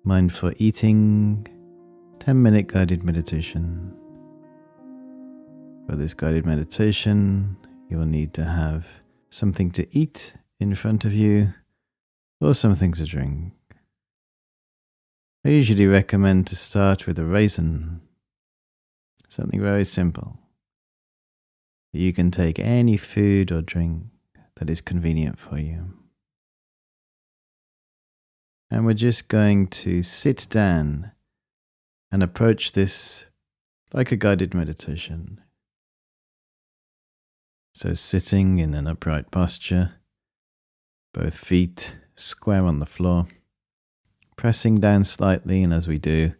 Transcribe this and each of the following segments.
Mindful eating, 10-minute guided meditation. For this guided meditation, you will need to have something to eat in front of you or something to drink. I usually recommend to start with a raisin, something very simple. You can take any food or drink that is convenient for you. And we're just going to sit down and approach this like a guided meditation. So sitting in an upright posture, both feet square on the floor, pressing down slightly, and as we do,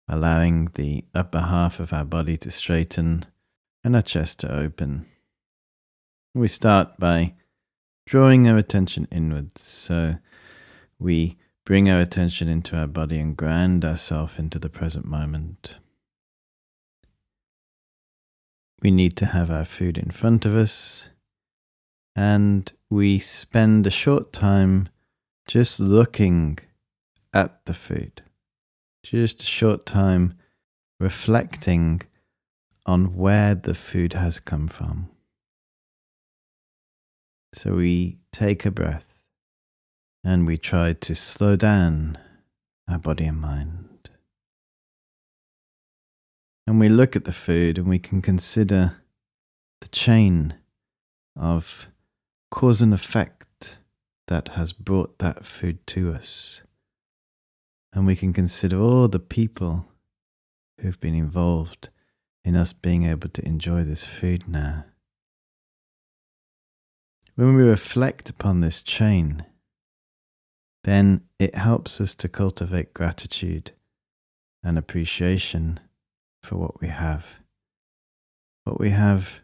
allowing the upper half of our body to straighten and our chest to open. We start by drawing our attention inwards. So we bring our attention into our body and ground ourselves into the present moment. We need to have our food in front of us, and we spend a short time just looking at the food. Just a short time reflecting on where the food has come from. So we take a breath and we try to slow down our body and mind. And we look at the food and we can consider the chain of cause and effect that has brought that food to us. And we can consider all the people who've been involved in us being able to enjoy this food now. When we reflect upon this chain, then it helps us to cultivate gratitude and appreciation for what we have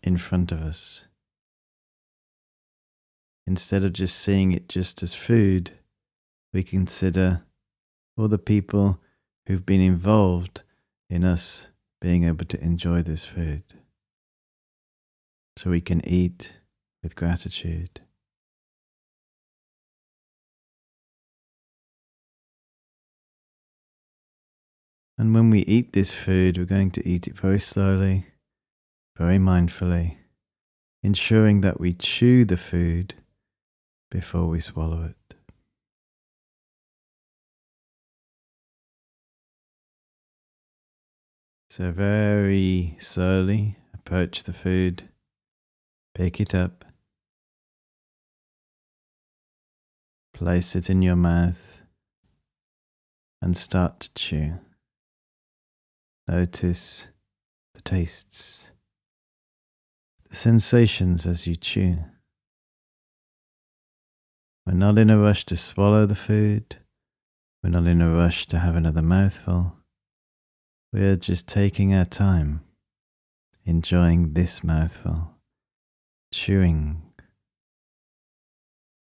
in front of us. Instead of just seeing it just as food, we consider all the people who've been involved in us being able to enjoy this food. So we can eat with gratitude. And when we eat this food, we're going to eat it very slowly, very mindfully, ensuring that we chew the food before we swallow it. So very slowly approach the food, pick it up, place it in your mouth, and start to chew. Notice the tastes, the sensations as you chew. We're not in a rush to swallow the food. We're not in a rush to have another mouthful. We're just taking our time, enjoying this mouthful, chewing.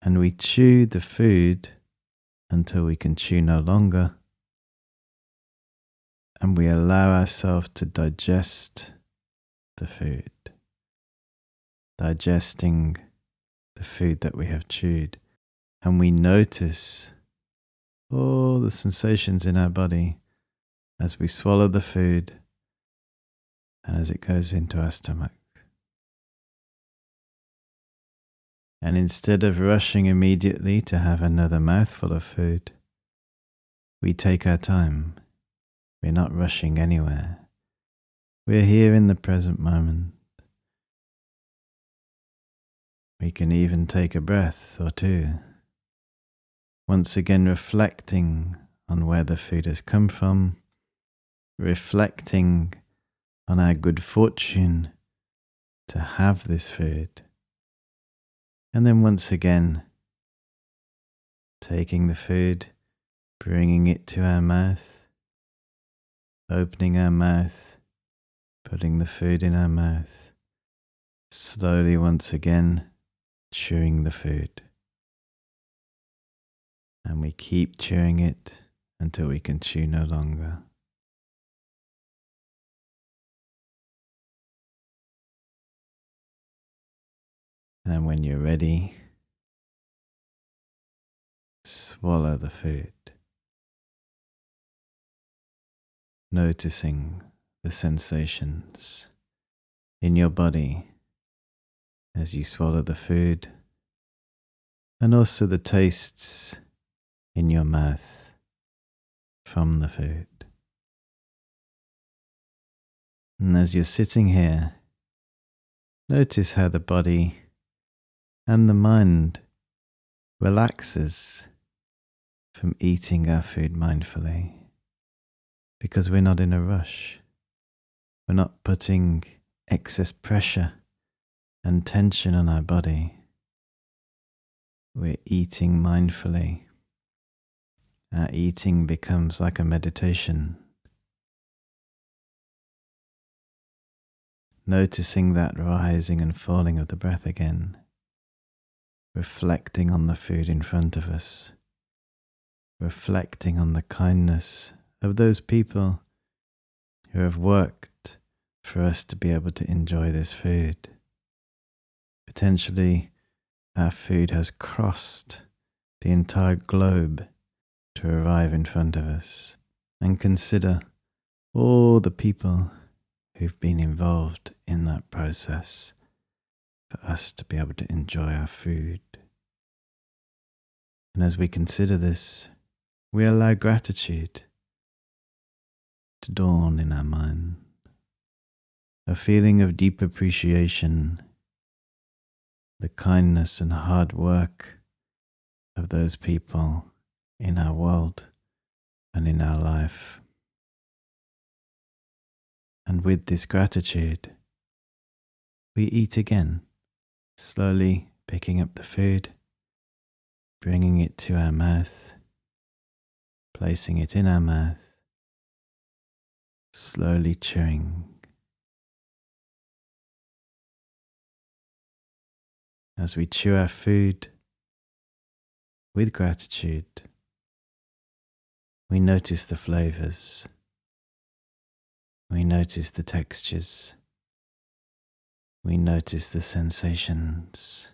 And we chew the food until we can chew no longer. And we allow ourselves to digest the food, digesting the food that we have chewed. And we notice all the sensations in our body as we swallow the food and as it goes into our stomach. And instead of rushing immediately to have another mouthful of food, we take our time. We're not rushing anywhere. We're here in the present moment. We can even take a breath or two, once again reflecting on where the food has come from, reflecting on our good fortune to have this food. And then once again, taking the food, bringing it to our mouth, opening our mouth, putting the food in our mouth, slowly once again chewing the food. And we keep chewing it until we can chew no longer. And when you're ready, swallow the food. noticing the sensations in your body as you swallow the food, and also the tastes in your mouth from the food. And as you're sitting here, notice how the body and the mind relaxes from eating our food mindfully, because we're not in a rush. We're not putting excess pressure and tension on our body. We're eating mindfully. Our eating becomes like a meditation. Noticing that rising and falling of the breath again. Reflecting on the food in front of us. Reflecting on the kindness of those people who have worked for us to be able to enjoy this food. Potentially, our food has crossed the entire globe to arrive in front of us, and consider all the people who've been involved in that process for us to be able to enjoy our food. And as we consider this, we allow gratitude to dawn in our mind, a feeling of deep appreciation, the kindness and hard work of those people in our world and in our life. And with this gratitude, we eat again, slowly picking up the food, bringing it to our mouth, placing it in our mouth, slowly chewing. As we chew our food with gratitude, we notice the flavors, we notice the textures, we notice the sensations.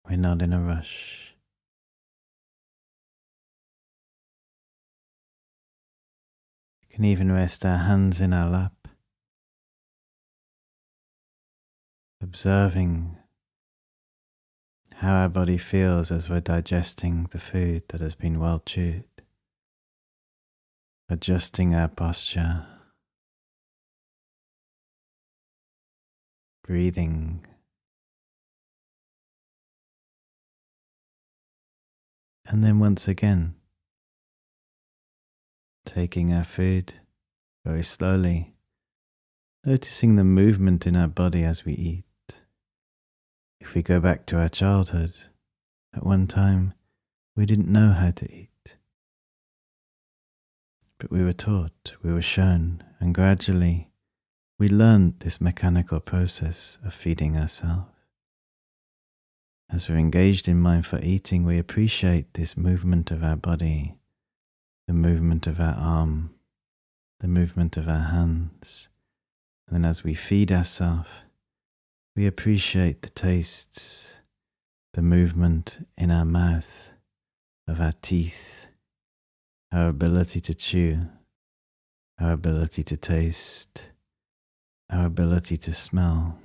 We're not in a rush. We can even rest our hands in our lap, observing how our body feels as we're digesting the food that has been well chewed, adjusting our posture, breathing, and then once again, taking our food very slowly, noticing the movement in our body as we eat. If we go back to our childhood, at one time we didn't know how to eat, but we were taught, we were shown, and gradually we learned this mechanical process of feeding ourselves. As we're engaged in mindful eating, we appreciate this movement of our body, the movement of our arm, the movement of our hands. And then as we feed ourselves, we appreciate the tastes, the movement in our mouth, of our teeth, our ability to chew, our ability to taste, our ability to smell.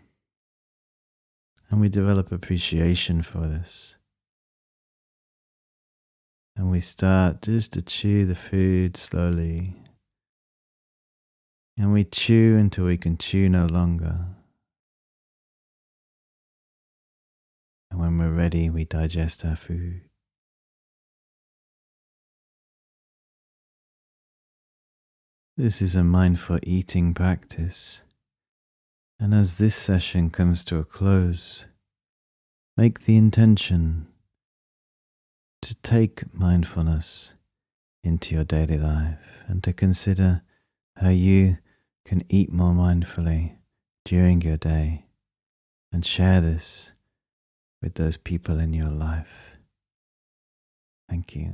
And we develop appreciation for this. And we start just to chew the food slowly. And we chew until we can chew no longer. And when we're ready, we digest our food. This is a mindful eating practice. And as this session comes to a close, make the intention to take mindfulness into your daily life and to consider how you can eat more mindfully during your day, and share this with those people in your life. Thank you.